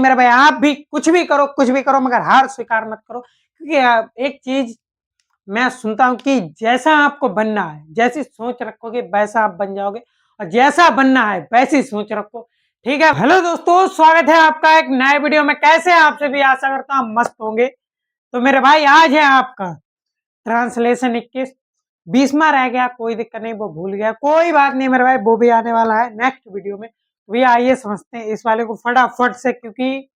मेरे भाई आप भी कुछ भी करो मगर हार स्वीकार मत करो, क्योंकि एक चीज मैं सुनता हूं कि जैसा आपको बनना है, जैसी सोच रखोगे वैसा आप बन जाओगे, और जैसा बनना है वैसी सोच रखो। ठीक है, हेलो दोस्तों, स्वागत है आपका एक नए वीडियो में। कैसे आपसे भी आशा करता हूं मस्त होंगे। तो मेरे भाई आज है आपका ट्रांसलेशन 21, 20वां रह गया, कोई दिक्कत नहीं, वो भूल गया, कोई बात नहीं मेरे भाई, वो भी आने वाला है नेक्स्ट वीडियो में। भी आइए समझते हैं इस वाले को फटाफट से, क्योंकि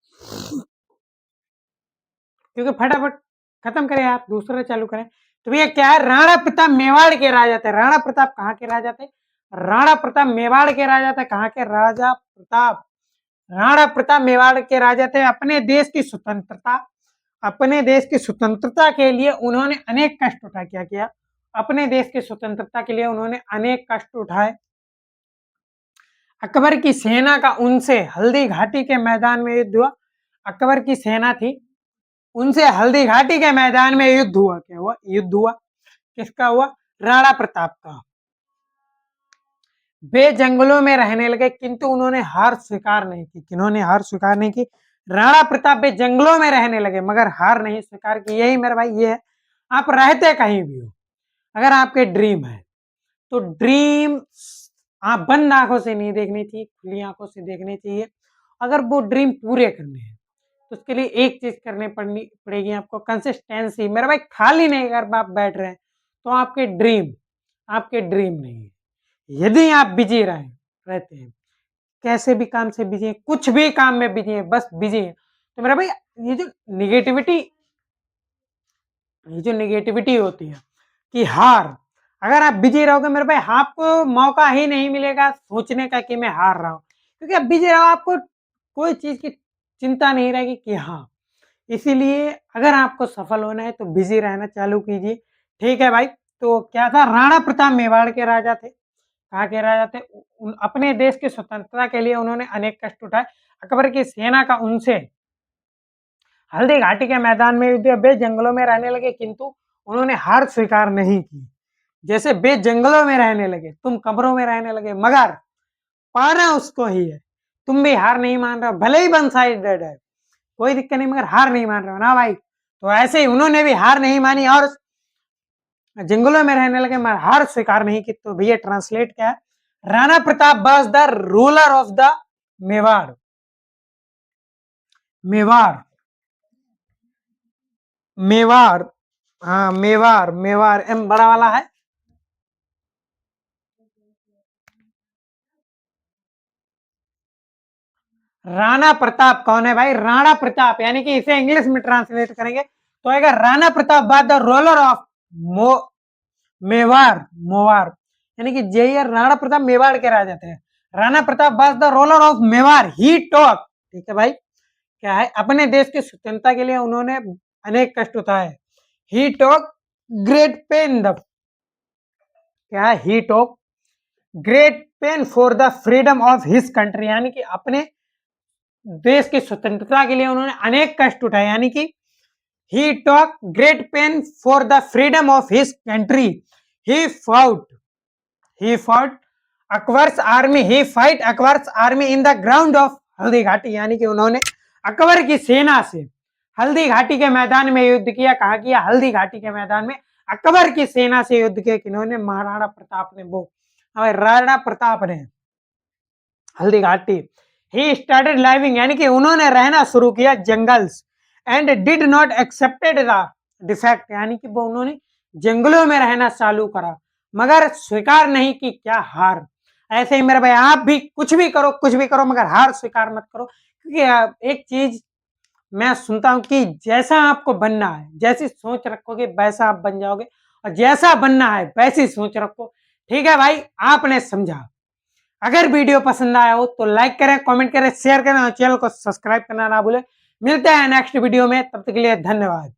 फटाफट खत्म करें, आप दूसरा चालू करें। तो भैया क्या है, राणा प्रताप मेवाड़ के राजा थे। राणा प्रताप कहाँ के राजा थे? राणा प्रताप मेवाड़ के राजा थे। कहाँ के राजा प्रताप? राणा प्रताप मेवाड़ के राजा थे। अपने देश की स्वतंत्रता के लिए उन्होंने अनेक कष्ट उठाए। क्या किया? अपने देश की स्वतंत्रता के लिए उन्होंने अनेक कष्ट उठाए। अकबर की सेना का उनसे हल्दी घाटी के मैदान में युद्ध हुआ। अकबर की सेना थी, उनसे हल्दी घाटी के मैदान में युद्ध हुआ। क्या हुआ? युद्ध हुआ। किसका हुआ? राणा प्रताप का। वे जंगलों में रहने लगे, किंतु उन्होंने हार स्वीकार नहीं की। किन्होंने हार स्वीकार नहीं की? राणा प्रताप वे जंगलों में रहने लगे मगर हार नहीं स्वीकार की। यही मेरे भाई ये है, आप रहते कहीं भी हो, अगर आपके ड्रीम है तो ड्रीम आप बंद आंखों से नहीं देखनी चाहिए, खुली आंखों से देखनी चाहिए। अगर वो ड्रीम पूरे करने हैं तो उसके लिए एक चीज करनी पड़ेगी आपको, कंसिस्टेंसी। मेरे भाई खाली नहीं अगर आप बैठ रहे हैं तो आपके ड्रीम नहीं है। यदि आप बिजी रहते हैं, कैसे भी काम से बिजी है, कुछ भी काम में बिजी है, बस बिजी है, तो मेरा भाई ये जो निगेटिविटी होती है कि हार, अगर आप बिजी रहोगे मेरे भाई, आपको मौका ही नहीं मिलेगा सोचने का कि मैं हार रहा हूं, क्योंकि आप बिजी रहो, आपको कोई चीज की चिंता नहीं रहेगी कि हाँ। इसीलिए अगर आपको सफल होना है तो बिजी रहना चालू कीजिए। ठीक है भाई, तो क्या था, राणा प्रताप मेवाड़ के राजा थे। कहाँ के राजा थे? अपने देश की स्वतंत्रता के लिए उन्होंने अनेक कष्ट उठाए। अकबर की सेना का उनसे हल्दी घाटी के मैदान में युद्ध, वे जंगलों में रहने लगे, किंतु उन्होंने हार स्वीकार नहीं की। जैसे वे जंगलों में रहने लगे, तुम कब्रों में रहने लगे, मगर पाना उसको ही है। तुम भी हार नहीं मान रहे हो, भले ही वन साइडेड है, कोई दिक्कत नहीं, मगर हार नहीं मान रहे हो ना भाई। तो ऐसे ही उन्होंने भी हार नहीं मानी और जंगलों में रहने लगे, मगर हार स्वीकार नहीं की। तो भैया ट्रांसलेट क्या है? Rana Pratap was the ruler of the Mewar. Mewar Mewar हाँ, मेवाड़ एम बड़ा वाला है। राणा प्रताप कौन है भाई? राणा प्रताप, यानी कि इसे इंग्लिश में ट्रांसलेट करेंगे तो आएगा Rana Pratap was the ruler of Mewar. Mewar, यानी कि जय राणा प्रताप मेवाड़ के राजा थे। Rana Pratap was the ruler of Mewar. He talk, ठीक है भाई, क्या है, अपने देश की स्वतंत्रता के लिए उन्होंने अनेक कष्ट उठाए। ही टॉक ग्रेट पेन द, क्या है, ही talk great pen for the freedom of his country, यानी कि अपने देश की स्वतंत्रता के लिए उन्होंने अनेक कष्ट उठाए। यानी कि ही talk great pen for the freedom of his country. He fought Akbar's army, he fight Akbar's army in the ground of Haldi Ghati, यानी कि उन्होंने अकबर की सेना से हल्दी घाटी के मैदान में युद्ध किया। कहा किया? हल्दी घाटी के मैदान में अकबर की सेना से युद्ध किया। किन्होंने? महाराणा प्रताप ने, वो राणा प्रताप ने, Haldi Ghati. He started living, यानी कि उन्होंने रहना शुरू किया jungles, and did not accepted the defect, यानी कि वो उन्होंने जंगलों में रहना चालू करा मगर स्वीकार नहीं की क्या? हार। ऐसे ही मेरे भाई आप भी कुछ भी करो मगर हार स्वीकार मत करो, क्योंकि एक चीज मैं सुनता हूं कि जैसा आपको बनना है, जैसी सोच रखोगे वैसा आप बन जाओगे, और जैसा बनना है वैसी सोच रखो। ठीक है भाई, आपने समझा। अगर वीडियो पसंद आया हो तो लाइक करें, कमेंट करें, शेयर करें और चैनल को सब्सक्राइब करना ना भूलें। मिलते हैं नेक्स्ट वीडियो में, तब तक के लिए धन्यवाद।